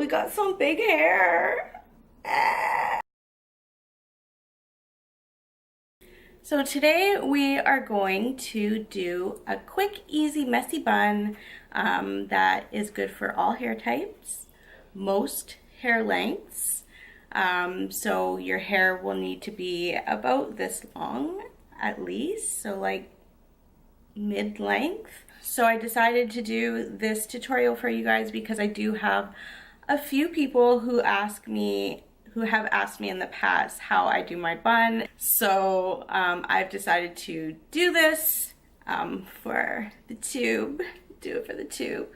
got some big hair. Ah. So today we are going to do a quick, easy, messy bun that is good for all hair types, most hair lengths. So your hair will need to be about this long at least, so like mid-length. So I decided to do this tutorial for you guys because I do have a few people who have asked me in the past how I do my bun. So I've decided to do this for the tube, do it for the tube.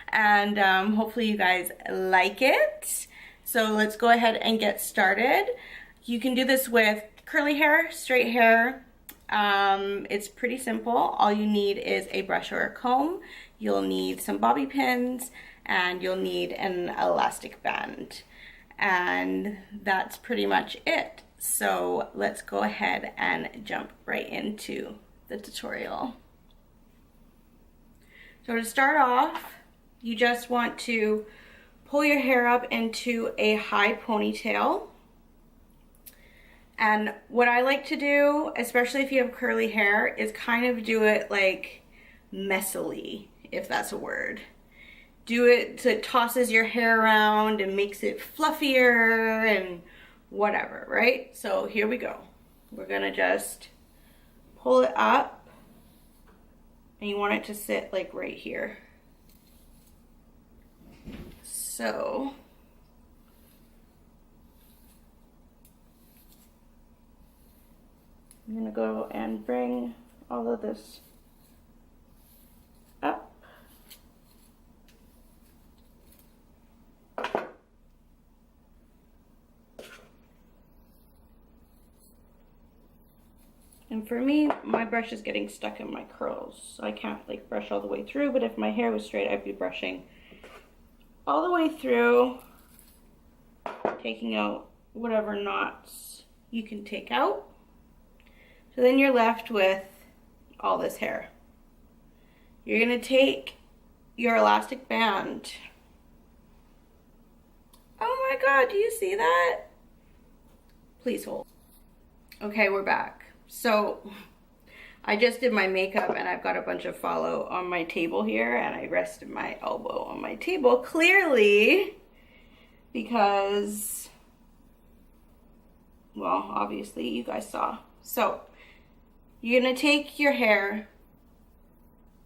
And hopefully you guys like it. So let's go ahead and get started. You can do this with curly hair, straight hair. It's pretty simple. All you need is a brush or a comb. You'll need some bobby pins and you'll need an elastic band. And that's pretty much it. So let's go ahead and jump right into the tutorial. So to start off, you just want to pull your hair up into a high ponytail. And what I like to do, especially if you have curly hair, is kind of do it like messily, if that's a word. Do it so it tosses your hair around and makes it fluffier and whatever, right? So here we go. We're gonna just pull it up and you want it to sit like right here. So I'm gonna go and bring all of this up. And for me, my brush is getting stuck in my curls, so I can't like brush all the way through, but if my hair was straight, I'd be brushing all the way through, taking out whatever knots you can take out. So then you're left with all this hair. You're gonna take your elastic band. Oh my God, do you see that? Please hold. Okay, we're back. So I just did my makeup and I've got a bunch of follow on my table here and I rested my elbow on my table clearly because, well, obviously you guys saw. So you're gonna take your hair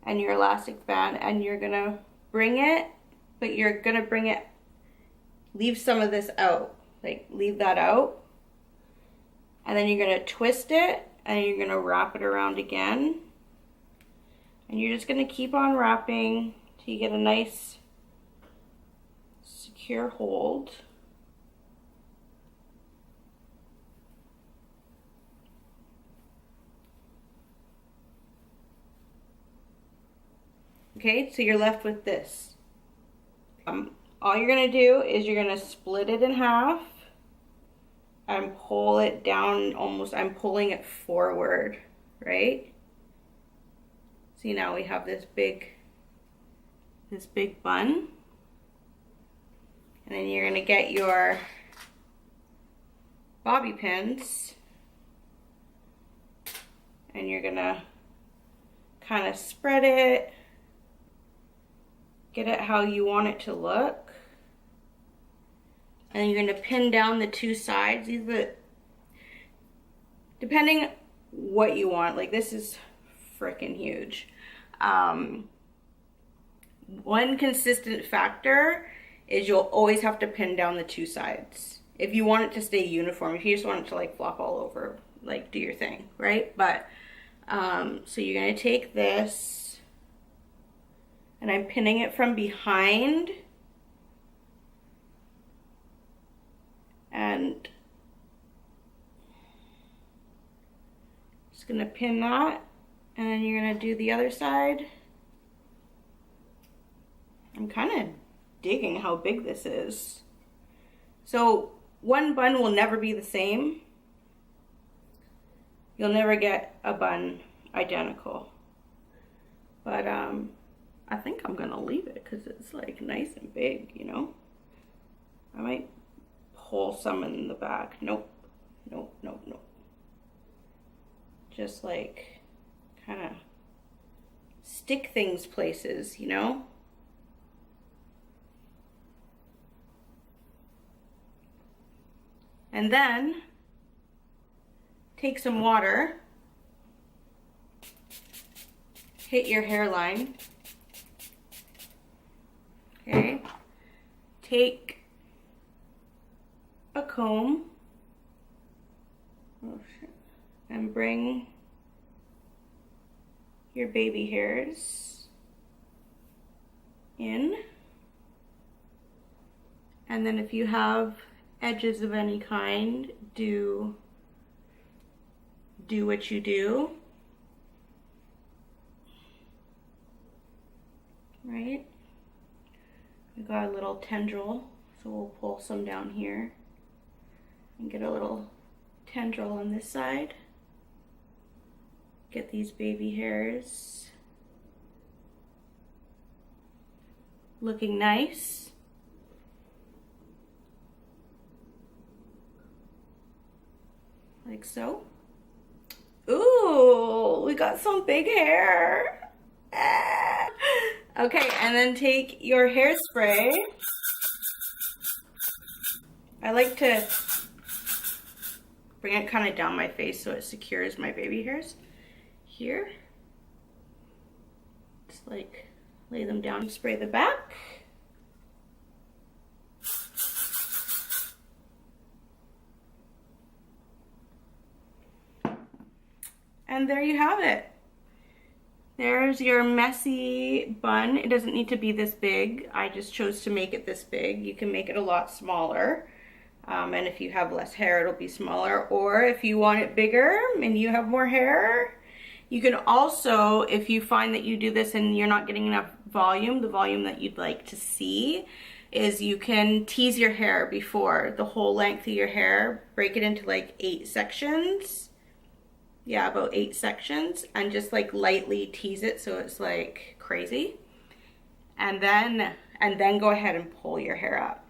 and your elastic band and you're gonna bring it, but you're gonna bring it, leave some of this out, like leave that out. And then you're gonna twist it and you're gonna wrap it around again. And you're just gonna keep on wrapping till you get a nice secure hold. Okay, so you're left with this. All you're gonna do is you're gonna split it in half and pull it down almost, I'm pulling it forward, right? See, now we have this big bun. And then you're gonna get your bobby pins and you're gonna kind of spread it, get it how you want it to look. And you're gonna pin down the two sides. These are, depending what you want, like this is freaking huge. One consistent factor is you'll always have to pin down the two sides. If you want it to stay uniform, if you just want it to like flop all over, like do your thing, right? But, so you're gonna take this and I'm pinning it from behind. And just gonna pin that and then you're gonna do the other side. I'm kind of digging how big this is. So one bun will never be the same. You'll never get a bun identical. But I think I'm gonna leave it because it's like nice and big, you know? I might pull some in the back. Nope, nope, nope, nope. Just like kind of stick things places, you know? And then take some water, hit your hairline, okay? Take a comb, oh shit, and bring your baby hairs in. And then if you have edges of any kind, do what you do, right? We got a little tendril, so we'll pull some down here and get a little tendril on this side. Get these baby hairs looking nice. Like so. Ooh, we got some big hair. Ah. Okay, and then take your hairspray. I like to bring it kind of down my face so it secures my baby hairs. Here. Just like lay them down, spray the back. And there you have it. There's your messy bun. It doesn't need to be this big. I just chose to make it this big. You can make it a lot smaller. And if you have less hair, it'll be smaller. Or if you want it bigger and you have more hair, you can also, if you find that you do this and you're not getting enough volume, the volume that you'd like to see, is you can tease your hair before the whole length of your hair. Break it into like 8 sections. Yeah, about 8 sections, and just like lightly tease it so it's like crazy. And then go ahead and pull your hair up.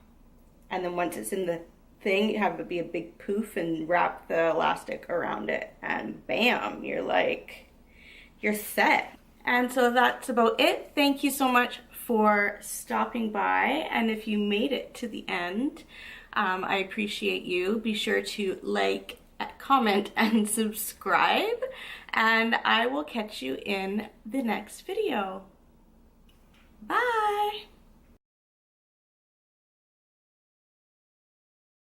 And then once it's in the thing, you have it be a big poof and wrap the elastic around it, and bam, you're set. And so that's about it. Thank you so much for stopping by, and if you made it to the end, I appreciate you. Be sure to like, comment, and subscribe, and I will catch you in the next video. Bye!